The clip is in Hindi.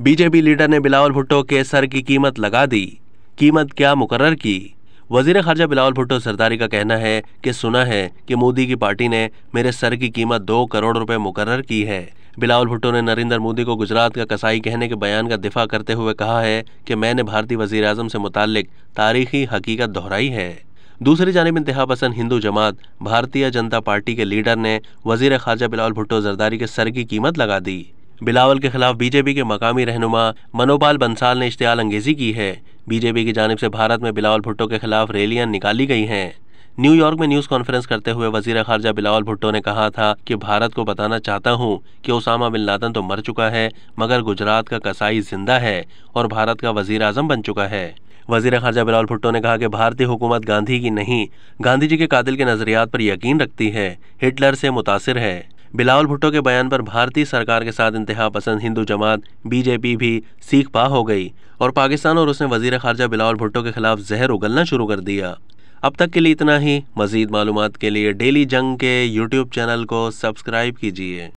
बीजेपी लीडर ने बिलावल भुट्टो के सर की कीमत लगा दी। कीमत क्या मुकर्रर की? वजीर खारजा बिलावल भुट्टो जरदारी का कहना है कि सुना है कि मोदी की पार्टी ने मेरे सर की कीमत 2 करोड़ रुपए मुकर्रर की है। बिलावल भुट्टो ने नरेंद्र मोदी को गुजरात का कसाई कहने के बयान का दिफा करते हुए कहा है कि मैंने भारतीय वजीर आजम से मुताल्लिक तारीखी हकीकत दोहराई है। दूसरी जानिब इंतहा पसंद हिंदू जमात भारतीय जनता पार्टी के लीडर ने वजीर खारजा बिलावल भुट्टो जरदारी के सर की कीमत लगा दी। बिलावल के खिलाफ बीजेपी के मकामी रहनुमा मनोपाल बंसाल ने इश्तियाल अंगेजी की है। बीजेपी की जानिब से भारत में बिलावल भुट्टो के खिलाफ रैलियां निकाली गई हैं। न्यूयॉर्क में न्यूज़ कॉन्फ्रेंस करते हुए वजीर खारजा बिलावल भुट्टो ने कहा था कि भारत को बताना चाहता हूं कि ओसामा बिन लादेन तो मर चुका है, मगर गुजरात का कसाई जिंदा है और भारत का वजीर आजम बन चुका है। वजीर खारजा बिलावल भुट्टो ने कहा कि भारतीय हुकूमत गांधी की नहीं, गांधी जी के कातिल के नजरियात पर यकीन रखती है, हिटलर से मुतासिर है। बिलावल भुट्टो के बयान पर भारतीय सरकार के साथ इंतहा पसंद हिंदू जमात बीजेपी भी सीख पा हो गई और पाकिस्तान और उसने वजीर खारजा बिलावल भुट्टो के खिलाफ जहर उगलना शुरू कर दिया। अब तक के लिए इतना ही। मजीद मालूमात के लिए डेली जंग के यूट्यूब चैनल को सब्सक्राइब कीजिए।